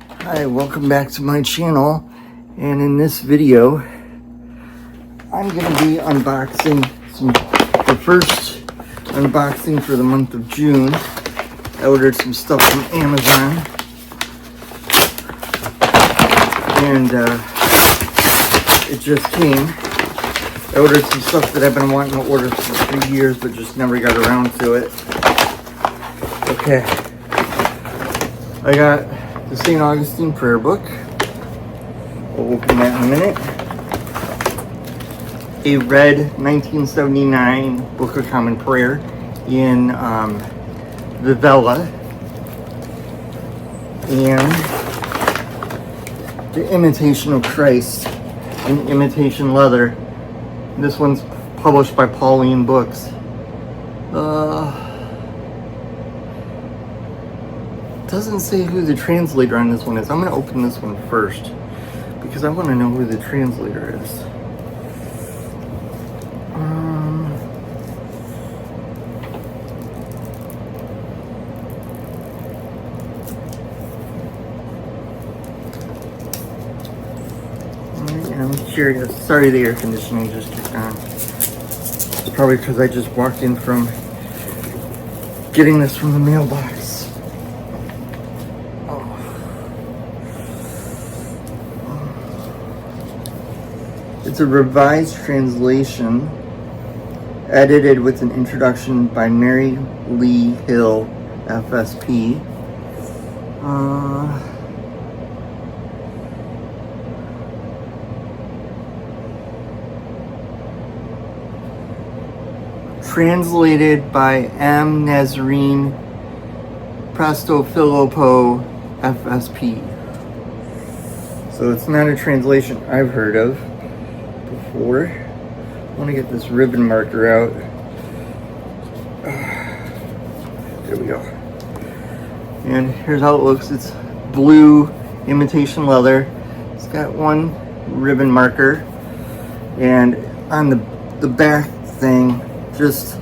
Hi, welcome back to my channel, and in this video I'm going to be unboxing the first unboxing for the month of June. I ordered some stuff from Amazon, and it just came. I ordered some stuff that I've been wanting to order for 3 years but just never got around to it. Okay, I got the St. Augustine prayer book. We'll open that in a minute. A red 1979 Book of Common Prayer in the Vella. And the Imitation of Christ in imitation leather. This one's published by Pauline Books. Doesn't say who the translator on this one is. I'm going to open this one first because I want to know who the translator is. I'm curious. Sorry, the air conditioning just kicked on. It's probably because I just walked in from getting this from the mailbox. It's a revised translation, edited with an introduction by Mary Lee Hill, FSP. Translated by M. Nazarene Prestofilippo, FSP. So it's not a translation I've heard of before. I want to get this ribbon marker out. There we go. And here's how it looks. It's blue imitation leather. It's got one ribbon marker, and on the back thing, just,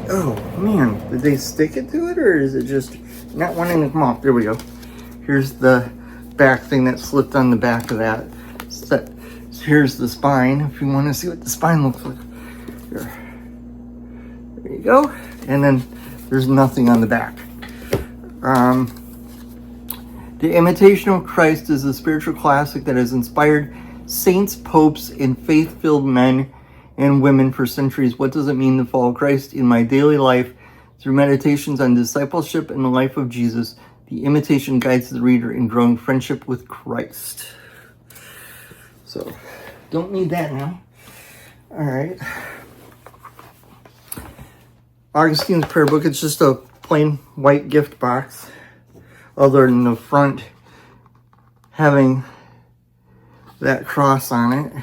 oh man, did they stick it to it, or is it just not wanting to come off? There we go. Here's the back thing that slipped on the back of that. So here's the spine, if you want to see what the spine looks like. Here. There you go. And then there's nothing on the back. The Imitation of Christ is a spiritual classic that has inspired saints, popes, and faith-filled men and women for centuries. What does it mean to follow Christ in my daily life? Through meditations on discipleship and the life of Jesus, the imitation guides the reader in growing friendship with Christ. So, don't need that now. All right. Augustine's prayer book. It's just a plain white gift box, other than the front having that cross on it.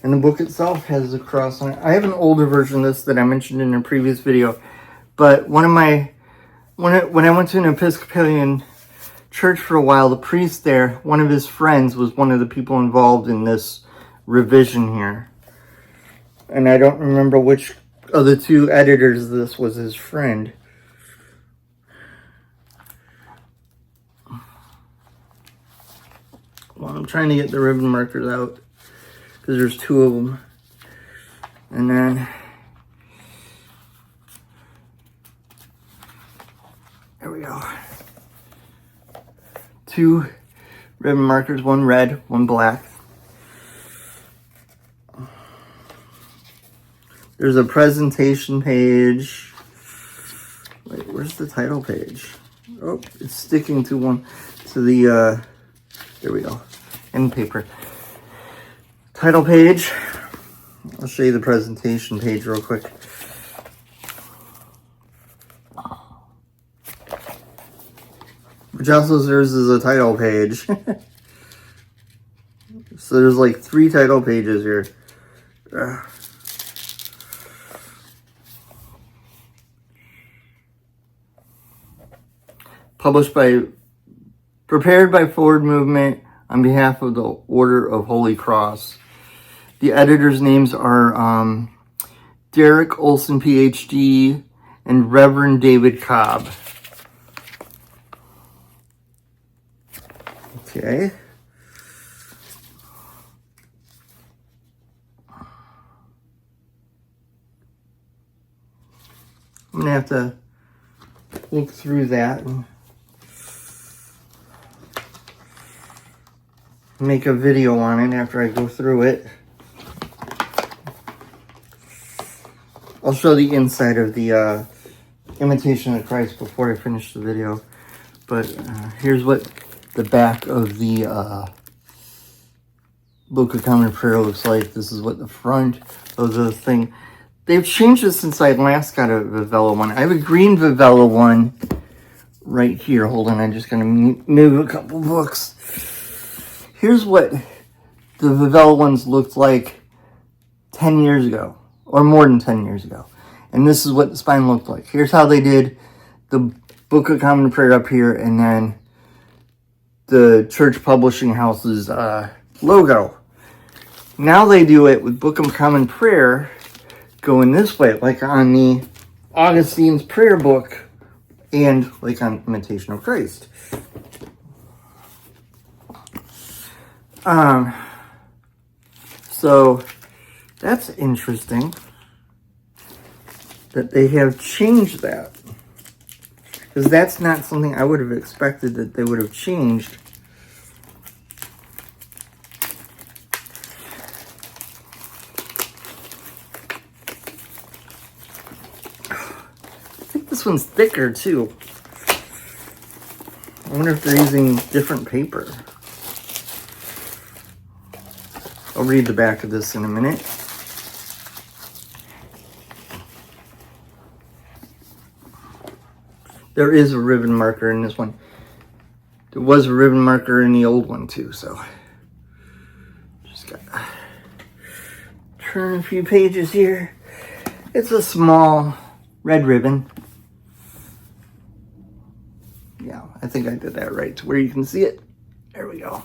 And the book itself has a cross on it. I have an older version of this that I mentioned in a previous video, but when I went to an Episcopalian church for a while, the priest there, one of his friends, was one of the people involved in this revision here. And I don't remember which of the two editors this was his friend. Well, I'm trying to get the ribbon markers out because there's two of them. And then there we go. Two ribbon markers, one red, one black. There's a presentation page. Wait, where's the title page? Oh, it's sticking to the, there we go, end paper. Title page. I'll show you the presentation page real quick. Which also serves as a title page. So there's like 3 title pages here. Prepared by Forward Movement on behalf of the Order of Holy Cross. The editors' names are Derek Olson, PhD, and Reverend David Cobb. Okay. I'm gonna have to look through that and make a video on it after I go through it. I'll show the inside of the Imitation of Christ before I finish the video. But here's what the back of the Book of Common Prayer looks like. This is what the front of the thing. They've changed this since I last got a Vivella one. I have a green Vivella one right here. Hold on, I'm just going to move a couple books. Here's what the Vivella ones looked like 10 years ago, or more than 10 years ago. And this is what the spine looked like. Here's how they did the Book of Common Prayer up here, and then the church publishing house's logo. Now they do it with Book of Common Prayer going this way, like on the Augustine's prayer book and like on Imitation of Christ. So that's interesting that they have changed that, because that's not something I would have expected that they would have changed. I think this one's thicker too. I wonder if they're using different paper. I'll read the back of this in a minute. There is a ribbon marker in this one. There was a ribbon marker in the old one too, so just gotta turn a few pages here. It's a small red ribbon. Yeah, I think I did that right to where you can see it. There we go.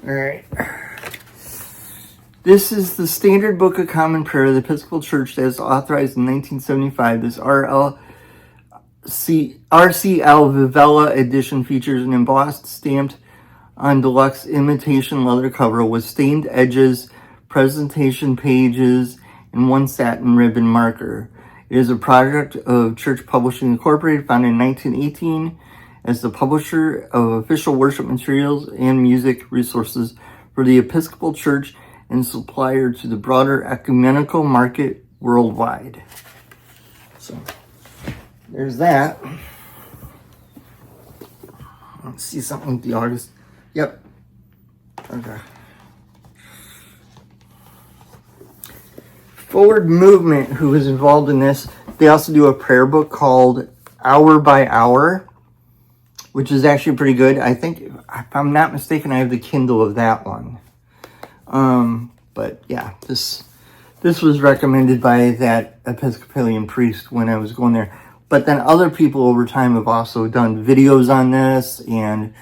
All right. This is the Standard Book of Common Prayer of the Episcopal Church that was authorized in 1975. This RCL Vivella edition features an embossed, stamped on deluxe imitation leather cover with stained edges, presentation pages, and one satin ribbon marker. It is a project of Church Publishing Incorporated, founded in 1918 as the publisher of official worship materials and music resources for the Episcopal Church and supplier to the broader ecumenical market worldwide. So there's that. Let's see something with the August. Yep. Okay. Forward Movement, who is involved in this, they also do a prayer book called Hour by Hour, which is actually pretty good. I think, if I'm not mistaken, I have the Kindle of that one. But yeah, this was recommended by that Episcopalian priest when I was going there. But then other people over time have also done videos on this, and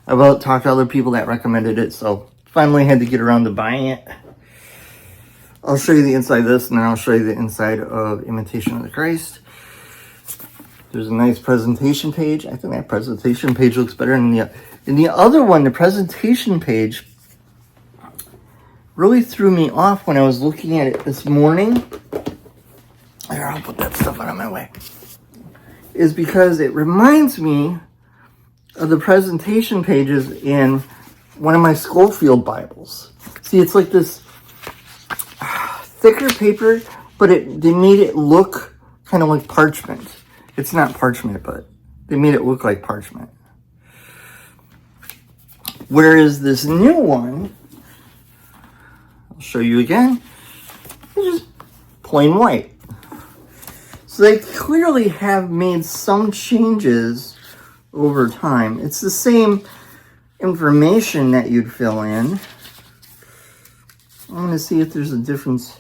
I've talked to other people that recommended it, so finally had to get around to buying it. I'll show you the inside of this, and then I'll show you the inside of Imitation of the Christ. There's a nice presentation page. I think that presentation page looks better than the other one. The presentation page really threw me off when I was looking at it this morning. Here, I'll put that stuff out of my way. Is because it reminds me of the presentation pages in one of my Schofield Bibles. See, it's like this thicker paper, but they made it look kind of like parchment. It's not parchment, but they made it look like parchment. Whereas this new one, I'll show you again, it's just plain white. So they clearly have made some changes over time. It's the same information that you'd fill in. I'm going to see if there's a difference.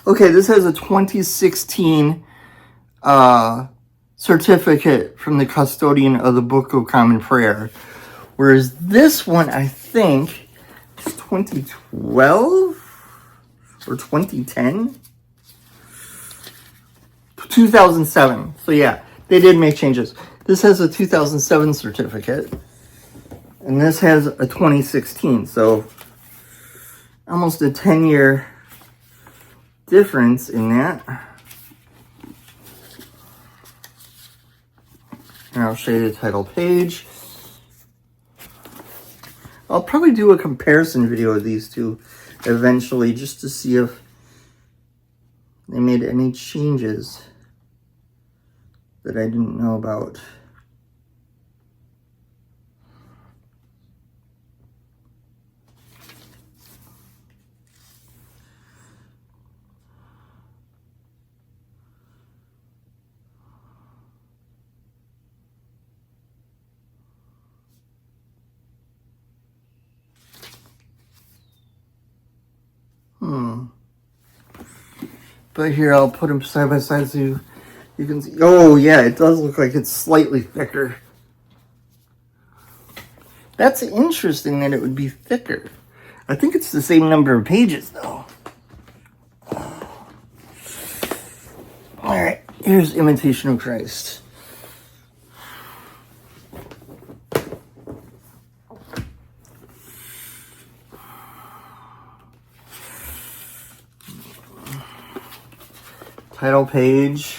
Okay, this has a 2016 certificate from the custodian of the Book of Common Prayer. Whereas this one, I think, is 2012 or 2010? 2007. So yeah, they did make changes. This has a 2007 certificate, and this has a 2016, so almost a 10-year difference in that. And I'll show you the title page. I'll probably do a comparison video of these two eventually, just to see if they made any changes that I didn't know about. But here, I'll put them side by side so you can see. Oh, yeah, it does look like it's slightly thicker. That's interesting that it would be thicker. I think it's the same number of pages, though. All right, here's Imitation of Christ. Title page.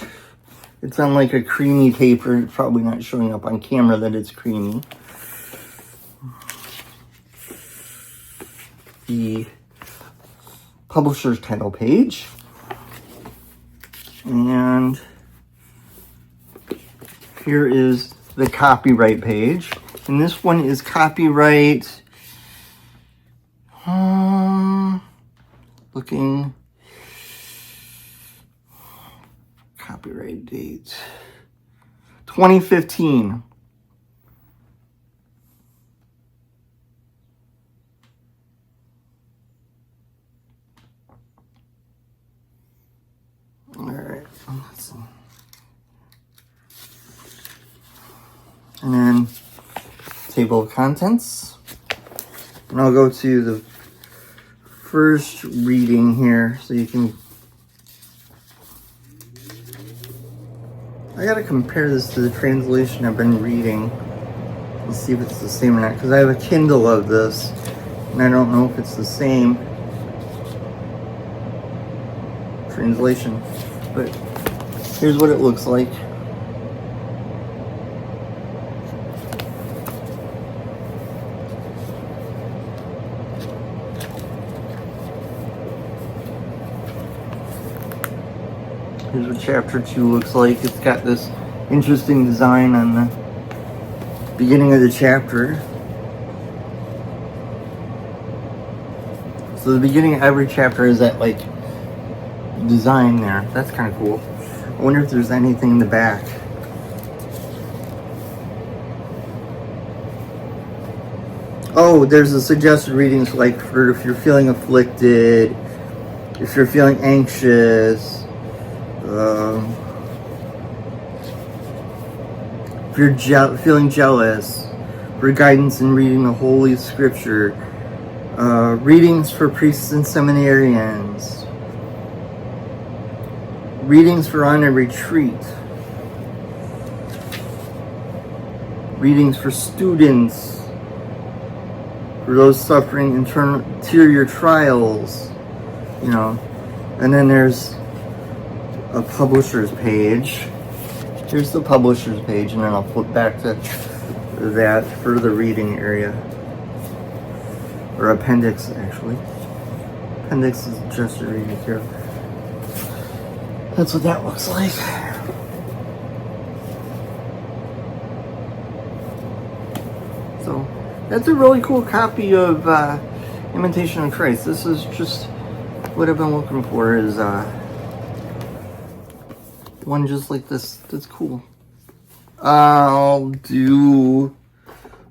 It's on like a creamy paper. It's probably not showing up on camera that it's creamy. The publisher's title page. And here is the copyright page. And this one is copyright. Looking. Copyright date 2015. All right, let's see. And then table of contents. And I'll go to the first reading here so you can. I gotta compare this to the translation I've been reading and see if it's the same or not, because I have a Kindle of this and I don't know if it's the same translation. But here's what it looks like. Here's what chapter 2 looks like. It's got this interesting design on the beginning of the chapter. So the beginning of every chapter is that like design there. That's kind of cool. I wonder if there's anything in the back. Oh, there's a suggested readings like for if you're feeling afflicted, if you're feeling anxious, if you're feeling jealous, for guidance in reading the Holy Scripture, readings for priests and seminarians, readings for on a retreat, readings for students, for those suffering interior trials, you know, and then there's a publisher's page. Here's the publisher's page, and then I'll flip back to that further reading area. Or appendix, actually. Appendix is just a reading here. That's what that looks like. So, that's a really cool copy of Imitation of Christ. This is just what I've been looking for, is one just like this. That's cool. I'll do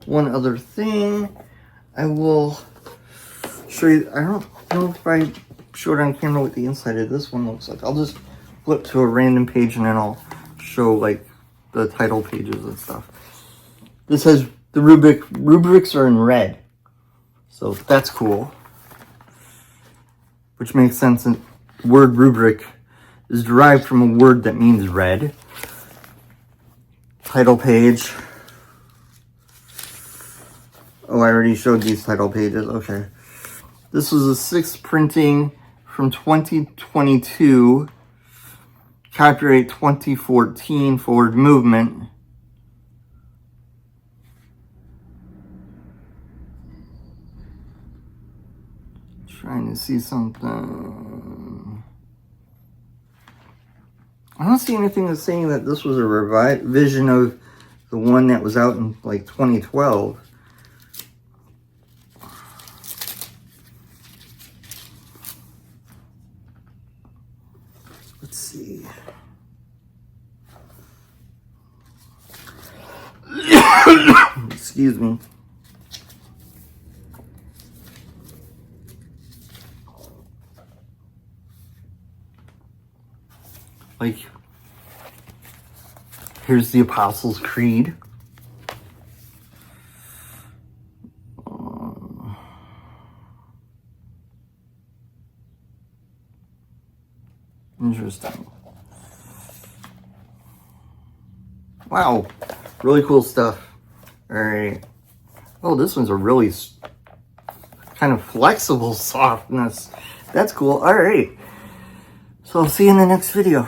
one other thing. I will show you. I don't know if I showed on camera what the inside of this one looks like. I'll just flip to a random page and then I'll show like the title pages and stuff. This has the rubrics are in red, so that's cool. Which makes sense. The word rubric is derived from a word that means red. title page. Oh, I already showed these title pages. Okay. This was a 6th printing from 2022. Copyright 2014, Forward Movement. Trying to see something. I don't see anything that's saying that this was a revision of the one that was out in like 2012. Let's see. Excuse me. Like, here's the Apostles' Creed. Interesting. Wow, really cool stuff. All right. Oh, this one's a really kind of flexible softness. That's cool. All right. So I'll see you in the next video.